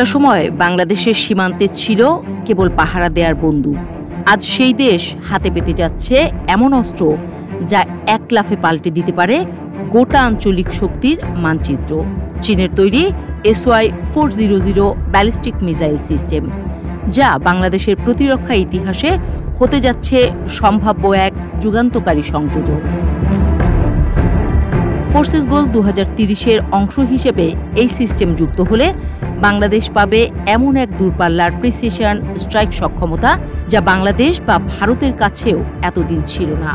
একটা সময় বাংলাদেশের সীমান্তে ছিল কেবল পাহারা দেওয়ার বন্দুক। আজ সেই দেশ হাতে পেতে যাচ্ছে এমন অস্ত্র যা এক লাফে পাল্টে দিতে পারে গোটা আঞ্চলিক শক্তির মানচিত্র। চীনের তৈরি SY-400 ব্যালিস্টিক মিসাইল সিস্টেম, যা বাংলাদেশের প্রতিরক্ষা ইতিহাসে হতে যাচ্ছে সম্ভাব্য এক যুগান্তকারী সংযোজন। ফোর্সেস গোল 2030-এর অংশ হিসেবে এই সিস্টেম যুক্ত হলে বাংলাদেশ পাবে এমন এক দূরপাল্লার প্রিসিশন স্ট্রাইক সক্ষমতা যা বাংলাদেশ বা ভারতের কাছেও এতদিন ছিল না।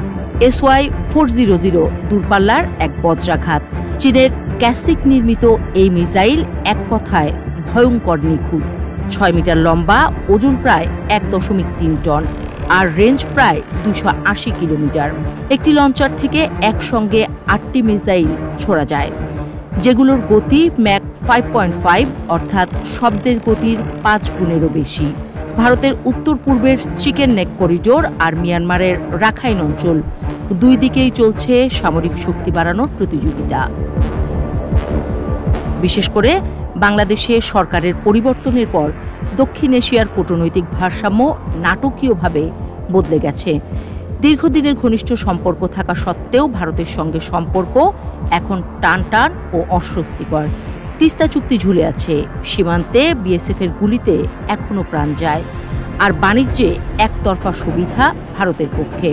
SY-400 দূরপাল্লার এক বজ্রাঘাত। চীনের ক্যাসিক নির্মিত এই মিসাইল এক কথায় ভয়ঙ্কর নিখুঁত। 6 মিটার লম্বা, ওজন প্রায় 1.3 টন, আর রেঞ্জ প্রায় 280 কিলোমিটার। একটি লঞ্চার থেকে একসঙ্গে 8টি মিসাইল ছোড়া যায়, যেগুলোর গতি ম্যাক 5.5, অর্থাৎ শব্দের গতির 5 গুণেরও বেশি। ভারতের উত্তর পূর্বের চিকেন নেক করিডোর আর মিয়ানমারের রাখাইন অঞ্চল, দুই দিকেই চলছে সামরিক শক্তি বাড়ানোর প্রতিযোগিতা। বিশেষ করে বাংলাদেশে সরকারের পরিবর্তনের পর দক্ষিণ এশিয়ার কূটনৈতিক ভারসাম্য নাটকীয়ভাবে বদলে গেছে। দীর্ঘদিনের ঘনিষ্ঠ সম্পর্ক থাকা সত্ত্বেও ভারতের সঙ্গে সম্পর্ক এখন টানটান ও অস্বস্তিকর। তিস্তা চুক্তি ঝুলে আছে, সীমান্তে বিএসএফের গুলিতে এখনও প্রাণ যায়, আর বাণিজ্যে একতরফা সুবিধা ভারতের পক্ষে।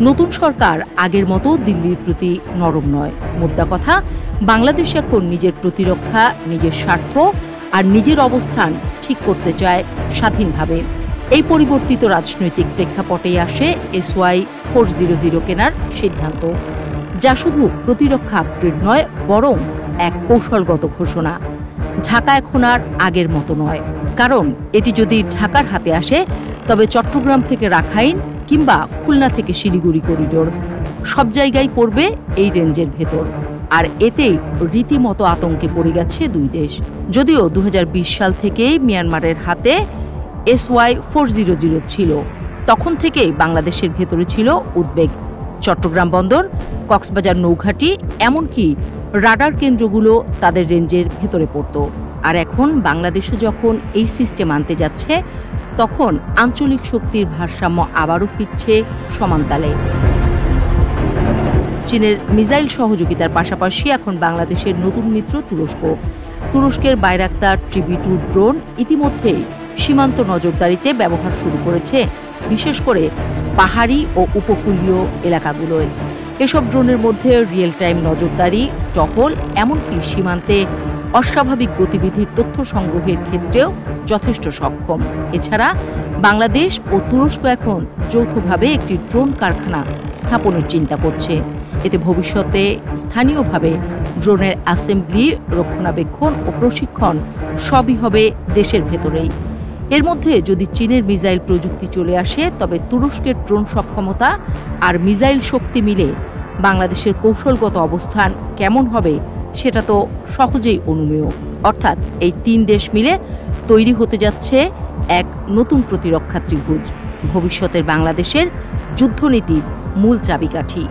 নতুন সরকার আগের মতো দিল্লির প্রতি নরম নয়। মোদ্দা কথা, বাংলাদেশ এখন নিজের প্রতিরক্ষা, নিজের স্বার্থ আর নিজের অবস্থান ঠিক করতে চায় স্বাধীনভাবে। এই পরিবর্তিত রাজনৈতিক প্রেক্ষাপটেই আসে SY-400 কেনার সিদ্ধান্ত, যা শুধু প্রতিরক্ষা আপগ্রেড নয়, বরং এক কৌশলগত ঘোষণা। ঢাকা এখন আর আগের মতো নয়, কারণ এটি যদি ঢাকার হাতে আসে তবে চট্টগ্রাম থেকে রাখাইন কিংবা খুলনা থেকে শিলিগুড়ি করিডোর সব জায়গায় পড়বে এই রেঞ্জের ভেতর, আর এতেই রীতিমতো আতঙ্কে পড়ে গেছে দুই দেশ। যদিও 2020 সাল থেকেই মিয়ানমারের হাতে SY-400 ছিল, তখন থেকেই বাংলাদেশের ভেতরে ছিল উদ্বেগ। চট্টগ্রাম বন্দর, কক্সবাজার নৌঘাটি, এমনকি রাডার কেন্দ্রগুলো তাদের রেঞ্জের ভেতরে পড়ত। আর এখন বাংলাদেশও যখন এই সিস্টেম আনতে যাচ্ছে, তখন আঞ্চলিক শক্তির ভারসাম্য আবারও ফিরছে সমানতালে। চীনের মিসাইল সহযোগিতার পাশাপাশি এখন বাংলাদেশের নতুন মিত্র তুরস্ক। তুরস্কের বাইরাক্তার TB2 ড্রোন ইতিমধ্যেই সীমান্ত নজরদারিতে ব্যবহার শুরু করেছে, বিশেষ করে পাহাড়ি ও উপকূলীয় এলাকাগুলোয়। এসব ড্রোনের মধ্যে রিয়েল টাইম নজরদারি, টহল, এমনকি সীমান্তে অস্বাভাবিক গতিবিধির তথ্য সংগ্রহের ক্ষেত্রেও যথেষ্ট সক্ষম। এছাড়া বাংলাদেশ ও তুরস্ক এখন যৌথভাবে একটি ড্রোন কারখানা স্থাপনের চিন্তা করছে। এতে ভবিষ্যতে স্থানীয়ভাবে ড্রোনের অ্যাসেম্বলি, রক্ষণাবেক্ষণ ও প্রশিক্ষণ সবই হবে দেশের ভেতরেই। এর মধ্যে যদি চীনের মিসাইল প্রযুক্তি চলে আসে, তবে তুরস্কের ড্রোন সক্ষমতা আর মিসাইল শক্তি মিলে বাংলাদেশের কৌশলগত অবস্থান কেমন হবে সেটা তো সহজেই অনুমেয়। অর্থাৎ এই 3 দেশ মিলে তৈরি হতে যাচ্ছে এক নতুন প্রতিরক্ষা ত্রিভুজ, ভবিষ্যতের বাংলাদেশের যুদ্ধনীতির মূল চাবিকাঠি।